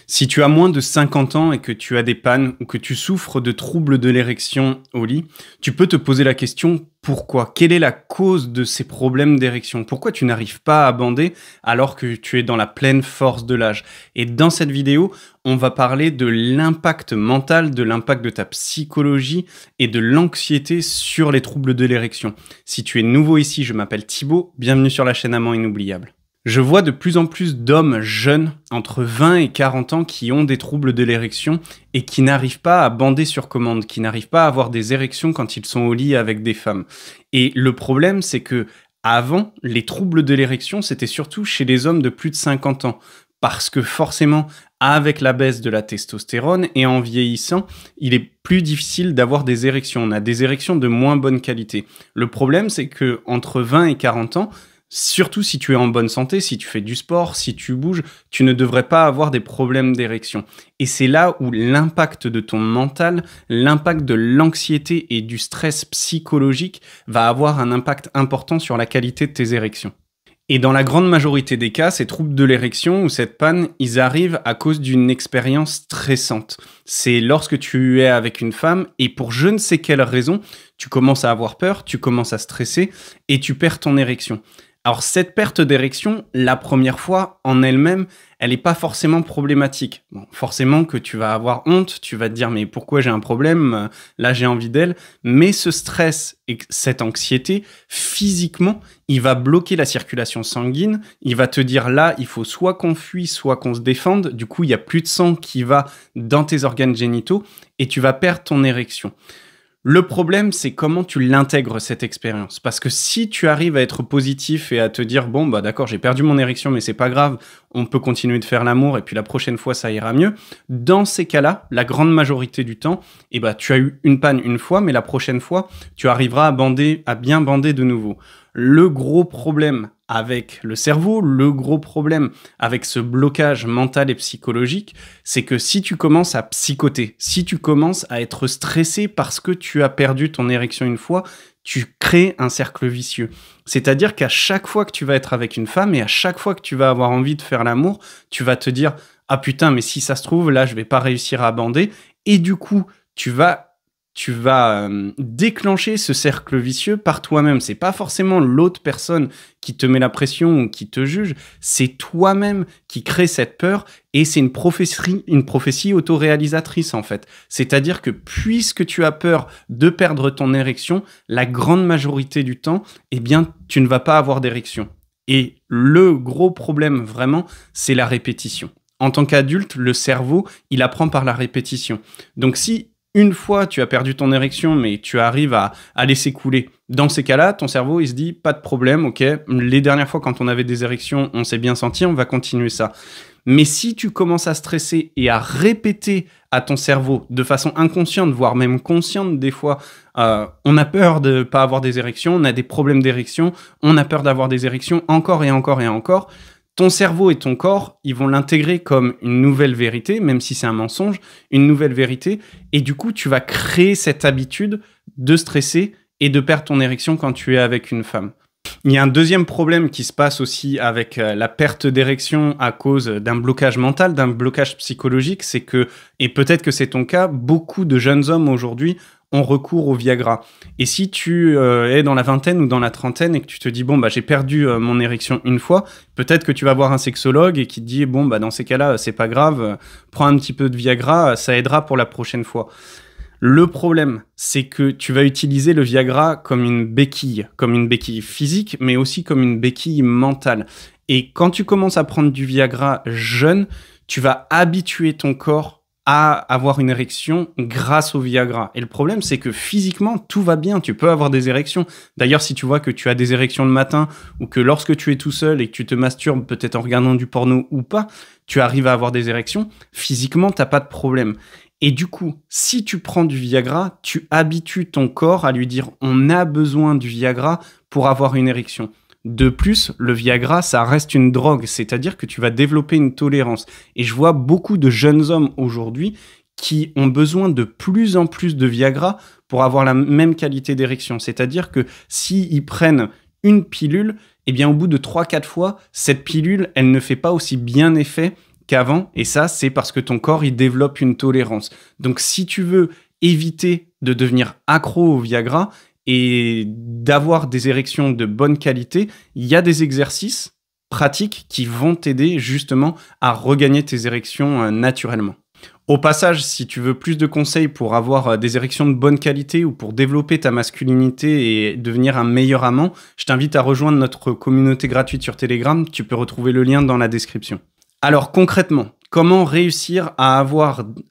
Si tu as moins de 50 ans et que tu as des pannes ou que tu souffres de troubles de l'érection au lit, tu peux te poser la question pourquoi? Quelle est la cause de ces problèmes d'érection? Pourquoi tu n'arrives pas à bander alors que tu es dans la pleine force de l'âge? Et dans cette vidéo, on va parler de l'impact mental, de l'impact de ta psychologie et de l'anxiété sur les troubles de l'érection. Si tu es nouveau ici, je m'appelle Thibaut, bienvenue sur la chaîne Amant Inoubliable. Je vois de plus en plus d'hommes jeunes, entre 20 et 40 ans, qui ont des troubles de l'érection et qui n'arrivent pas à bander sur commande, qui n'arrivent pas à avoir des érections quand ils sont au lit avec des femmes. Et le problème, c'est que avant, les troubles de l'érection, c'était surtout chez les hommes de plus de 50 ans. Parce que forcément, avec la baisse de la testostérone et en vieillissant, il est plus difficile d'avoir des érections. On a des érections de moins bonne qualité. Le problème, c'est que entre 20 et 40 ans, surtout si tu es en bonne santé, si tu fais du sport, si tu bouges, tu ne devrais pas avoir des problèmes d'érection. Et c'est là où l'impact de ton mental, l'impact de l'anxiété et du stress psychologique va avoir un impact important sur la qualité de tes érections. Et dans la grande majorité des cas, ces troubles de l'érection ou cette panne, ils arrivent à cause d'une expérience stressante. C'est lorsque tu es avec une femme et pour je ne sais quelle raison, tu commences à avoir peur, tu commences à stresser et tu perds ton érection. Alors cette perte d'érection, la première fois, en elle-même, elle n'est pas forcément problématique. Bon, forcément que tu vas avoir honte, tu vas te dire mais pourquoi j'ai un problème, là j'ai envie d'elle. Mais ce stress et cette anxiété, physiquement, il va bloquer la circulation sanguine, il va te dire là, il faut soit qu'on fuit, soit qu'on se défende. Du coup, il n'y a plus de sang qui va dans tes organes génitaux et tu vas perdre ton érection. Le problème, c'est comment tu l'intègres, cette expérience. Parce que si tu arrives à être positif et à te dire « Bon, bah d'accord, j'ai perdu mon érection, mais c'est pas grave, on peut continuer de faire l'amour et puis la prochaine fois, ça ira mieux. » Dans ces cas-là, la grande majorité du temps, eh ben, tu as eu une panne une fois, mais la prochaine fois, tu arriveras à bien bander de nouveau. Le gros problème avec le cerveau, le gros problème avec ce blocage mental et psychologique, c'est que si tu commences à psychoter, si tu commences à être stressé parce que tu as perdu ton érection une fois, tu crées un cercle vicieux. C'est-à-dire qu'à chaque fois que tu vas être avec une femme et à chaque fois que tu vas avoir envie de faire l'amour, tu vas te dire « Ah putain, mais si ça se trouve, là, je vais pas réussir à bander. » Et du coup, tu vas déclencher ce cercle vicieux par toi-même. C'est pas forcément l'autre personne qui te met la pression ou qui te juge, c'est toi-même qui crée cette peur et c'est une prophétie autoréalisatrice en fait. C'est-à-dire que puisque tu as peur de perdre ton érection, la grande majorité du temps, eh bien, tu ne vas pas avoir d'érection. Et le gros problème vraiment, c'est la répétition. En tant qu'adulte, le cerveau, il apprend par la répétition. Donc si une fois, tu as perdu ton érection, mais tu arrives à laisser couler. Dans ces cas-là, ton cerveau, il se dit, pas de problème, ok, les dernières fois, quand on avait des érections, on s'est bien senti, on va continuer ça. Mais si tu commences à stresser et à répéter à ton cerveau de façon inconsciente, voire même consciente des fois, on a peur de pas avoir des érections, on a des problèmes d'érection, on a peur d'avoir des érections encore et encore et encore, ton cerveau et ton corps, ils vont l'intégrer comme une nouvelle vérité, même si c'est un mensonge, une nouvelle vérité. Et du coup, tu vas créer cette habitude de stresser et de perdre ton érection quand tu es avec une femme. Il y a un deuxième problème qui se passe aussi avec la perte d'érection à cause d'un blocage mental, d'un blocage psychologique, c'est que, et peut-être que c'est ton cas, beaucoup de jeunes hommes aujourd'hui ont recours au Viagra. Et si tu es dans la vingtaine ou dans la trentaine et que tu te dis « Bon, bah j'ai perdu mon érection une fois », peut-être que tu vas voir un sexologue et qui te dit « Bon, bah dans ces cas-là, c'est pas grave, prends un petit peu de Viagra, ça aidera pour la prochaine fois ». Le problème, c'est que tu vas utiliser le Viagra comme une béquille physique, mais aussi comme une béquille mentale. Et quand tu commences à prendre du Viagra jeune, tu vas habituer ton corps à avoir une érection grâce au Viagra. Et le problème, c'est que physiquement, tout va bien, tu peux avoir des érections. D'ailleurs, si tu vois que tu as des érections le matin, ou que lorsque tu es tout seul et que tu te masturbes, peut-être en regardant du porno ou pas, tu arrives à avoir des érections, physiquement, t'as pas de problème. Et du coup, si tu prends du Viagra, tu habitues ton corps à lui dire « on a besoin du Viagra pour avoir une érection ». De plus, le Viagra, ça reste une drogue, c'est-à-dire que tu vas développer une tolérance. Et je vois beaucoup de jeunes hommes aujourd'hui qui ont besoin de plus en plus de Viagra pour avoir la même qualité d'érection. C'est-à-dire que s'ils prennent une pilule, eh bien au bout de 3-4 fois, cette pilule, elle ne fait pas aussi bien effet qu'avant. Et ça, c'est parce que ton corps, il développe une tolérance. Donc, si tu veux éviter de devenir accro au Viagra et d'avoir des érections de bonne qualité, il y a des exercices pratiques qui vont t'aider justement à regagner tes érections naturellement. Au passage, si tu veux plus de conseils pour avoir des érections de bonne qualité ou pour développer ta masculinité et devenir un meilleur amant, je t'invite à rejoindre notre communauté gratuite sur Telegram. Tu peux retrouver le lien dans la description. Alors concrètement, comment réussir à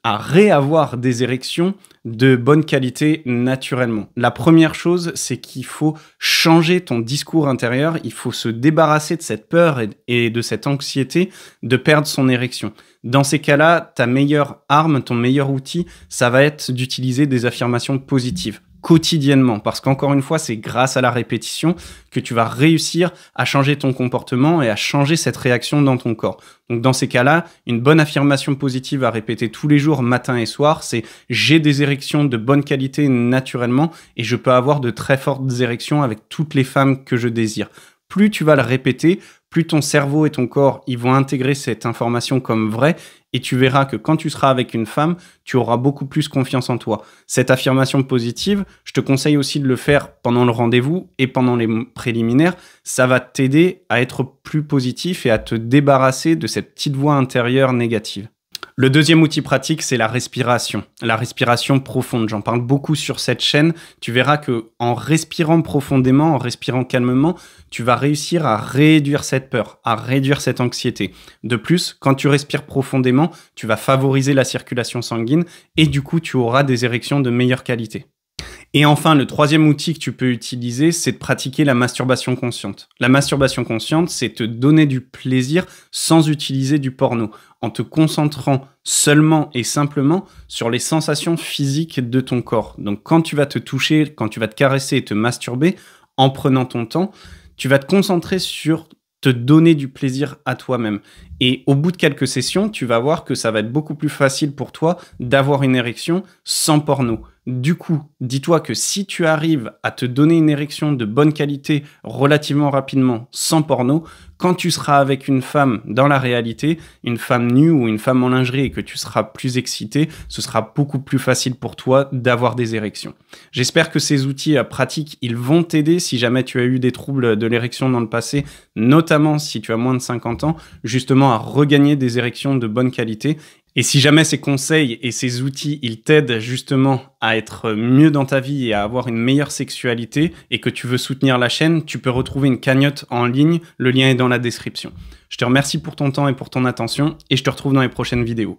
réavoir des érections de bonne qualité naturellement? La première chose, c'est qu'il faut changer ton discours intérieur. Il faut se débarrasser de cette peur et de cette anxiété de perdre son érection. Dans ces cas-là, ta meilleure arme, ton meilleur outil, ça va être d'utiliser des affirmations positives quotidiennement, parce qu'encore une fois, c'est grâce à la répétition que tu vas réussir à changer ton comportement et à changer cette réaction dans ton corps. Donc dans ces cas-là, une bonne affirmation positive à répéter tous les jours, matin et soir, c'est « j'ai des érections de bonne qualité naturellement et je peux avoir de très fortes érections avec toutes les femmes que je désire ». Plus tu vas le répéter, plus ton cerveau et ton corps ils vont intégrer cette information comme vraie et tu verras que quand tu seras avec une femme, tu auras beaucoup plus confiance en toi. Cette affirmation positive, je te conseille aussi de le faire pendant le rendez-vous et pendant les préliminaires. Ça va t'aider à être plus positif et à te débarrasser de cette petite voix intérieure négative. Le deuxième outil pratique, c'est la respiration profonde. J'en parle beaucoup sur cette chaîne. Tu verras que en respirant profondément, en respirant calmement, tu vas réussir à réduire cette peur, à réduire cette anxiété. De plus, quand tu respires profondément, tu vas favoriser la circulation sanguine et du coup, tu auras des érections de meilleure qualité. Et enfin, le troisième outil que tu peux utiliser, c'est de pratiquer la masturbation consciente. La masturbation consciente, c'est te donner du plaisir sans utiliser du porno, en te concentrant seulement et simplement sur les sensations physiques de ton corps. Donc quand tu vas te toucher, quand tu vas te caresser et te masturber, en prenant ton temps, tu vas te concentrer sur te donner du plaisir à toi-même. Et au bout de quelques sessions, tu vas voir que ça va être beaucoup plus facile pour toi d'avoir une érection sans porno. Du coup, dis-toi que si tu arrives à te donner une érection de bonne qualité relativement rapidement sans porno, quand tu seras avec une femme dans la réalité, une femme nue ou une femme en lingerie et que tu seras plus excité, ce sera beaucoup plus facile pour toi d'avoir des érections. J'espère que ces outils pratiques, ils vont t'aider si jamais tu as eu des troubles de l'érection dans le passé, notamment si tu as moins de 50 ans, justement à regagner des érections de bonne qualité. Et si jamais ces conseils et ces outils, ils t'aident justement à être mieux dans ta vie et à avoir une meilleure sexualité et que tu veux soutenir la chaîne, tu peux retrouver une cagnotte en ligne, le lien est dans la description. Je te remercie pour ton temps et pour ton attention et je te retrouve dans les prochaines vidéos.